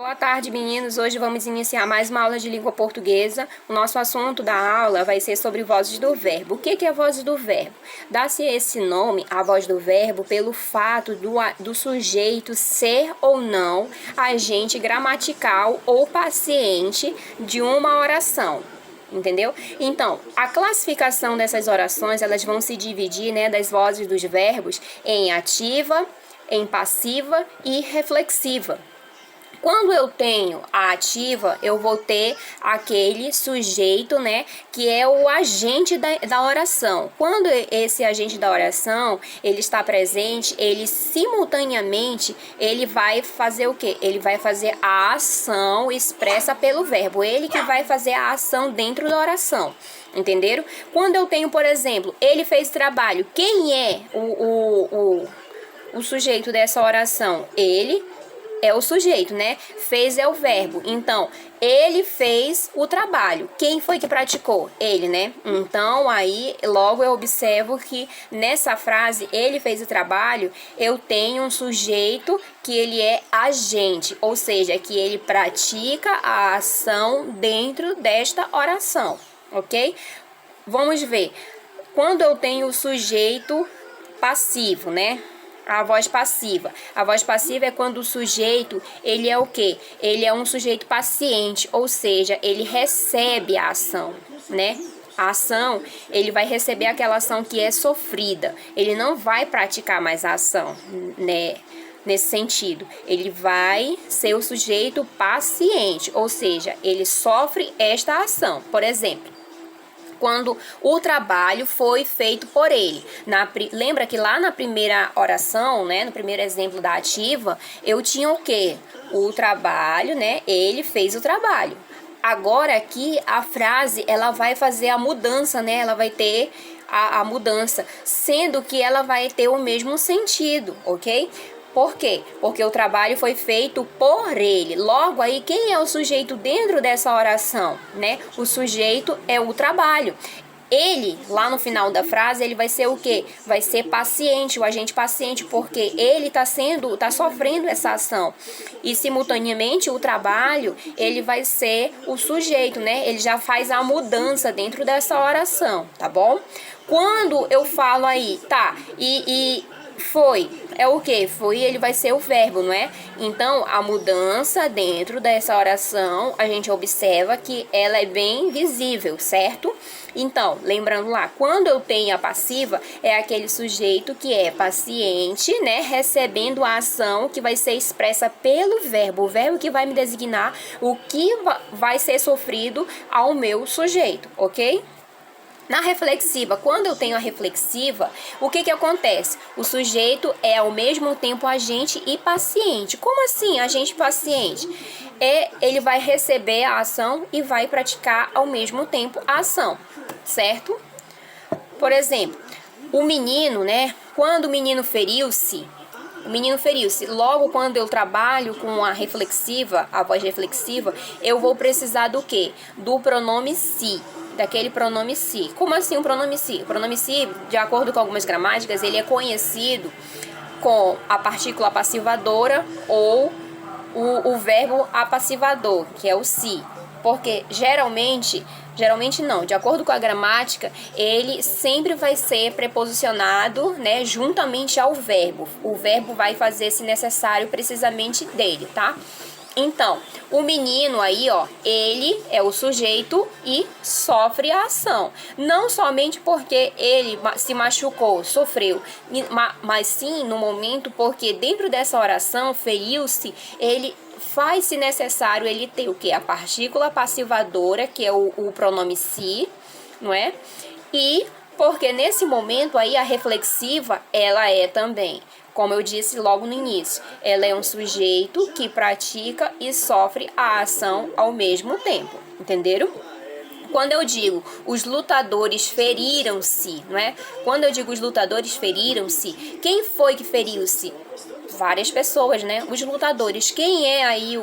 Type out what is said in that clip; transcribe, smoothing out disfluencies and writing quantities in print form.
Boa tarde, meninos. Hoje vamos iniciar mais uma aula de língua portuguesa. O nosso assunto da aula vai ser sobre vozes do verbo. O que é vozes do verbo? Dá-se esse nome, a voz do verbo, pelo fato do sujeito ser ou não agente gramatical ou paciente de uma oração. Entendeu? Então, a classificação dessas orações, elas vão se dividir, das vozes dos verbos em ativa, em passiva e reflexiva. Quando eu tenho a ativa, eu vou ter aquele sujeito, que é o agente da oração. Quando esse agente da oração, ele está presente, ele simultaneamente, ele vai fazer o quê? Ele vai fazer a ação expressa pelo verbo. Ele que vai fazer a ação dentro da oração. Entenderam? Quando eu tenho, por exemplo, ele fez trabalho, quem é o sujeito dessa oração? Ele é o sujeito, Fez é o verbo. Então, ele fez o trabalho. Quem foi que praticou? Ele, Então, aí, logo eu observo que nessa frase, ele fez o trabalho, eu tenho um sujeito que ele é agente, ou seja, que ele pratica a ação dentro desta oração, ok? Vamos ver. Quando eu tenho o sujeito passivo, A voz passiva. A voz passiva é quando o sujeito, ele é o quê? Ele é um sujeito paciente, ou seja, ele recebe a ação, A ação, ele vai receber aquela ação que é sofrida. Ele não vai praticar mais a ação, Nesse sentido, ele vai ser o sujeito paciente, ou seja, ele sofre esta ação. Por exemplo, quando o trabalho foi feito por ele. Lembra que lá na primeira oração, no primeiro exemplo da ativa, eu tinha o quê? O trabalho, Ele fez o trabalho. Agora aqui a frase, ela vai fazer a mudança, Ela vai ter a mudança, sendo que ela vai ter o mesmo sentido, ok? Por quê? Porque o trabalho foi feito por ele. Logo aí, quem é o sujeito dentro dessa oração, O sujeito é o trabalho. Ele, lá no final da frase, ele vai ser o quê? Vai ser paciente, o agente paciente, porque ele tá sofrendo essa ação. E, simultaneamente, o trabalho, ele vai ser o sujeito, Ele já faz a mudança dentro dessa oração, tá bom? Quando eu falo aí, foi, é o que? Foi, ele vai ser o verbo, não é? Então, a mudança dentro dessa oração, a gente observa que ela é bem visível, certo? Então, lembrando lá, quando eu tenho a passiva, é aquele sujeito que é paciente, recebendo a ação que vai ser expressa pelo verbo, o verbo que vai me designar o que vai ser sofrido ao meu sujeito, ok? Na reflexiva, quando eu tenho a reflexiva, o que acontece? O sujeito é ao mesmo tempo agente e paciente. Como assim, agente e paciente? Ele vai receber a ação e vai praticar ao mesmo tempo a ação, certo? Por exemplo, o menino, quando o menino feriu-se, logo quando eu trabalho com a reflexiva, a voz reflexiva, eu vou precisar do quê? Do pronome se. Daquele pronome se. Como assim o pronome se? O pronome se, de acordo com algumas gramáticas, ele é conhecido com a partícula passivadora ou o verbo apassivador, que é o se. Porque geralmente não, de acordo com a gramática, ele sempre vai ser preposicionado, juntamente ao verbo. O verbo vai fazer, se necessário, precisamente dele, tá? Então, o menino aí, ele é o sujeito e sofre a ação. Não somente porque ele se machucou, sofreu, mas sim no momento porque dentro dessa oração, feriu-se, ele faz, se necessário, ele ter o quê? A partícula passivadora, que é o pronome se, não é? E porque nesse momento aí a reflexiva, ela é também, como eu disse logo no início, ela é um sujeito que pratica e sofre a ação ao mesmo tempo, entenderam? Quando eu digo os lutadores feriram-se, não é? Quando eu digo os lutadores feriram-se, quem foi que feriu-se? Várias pessoas, Os lutadores. Quem é aí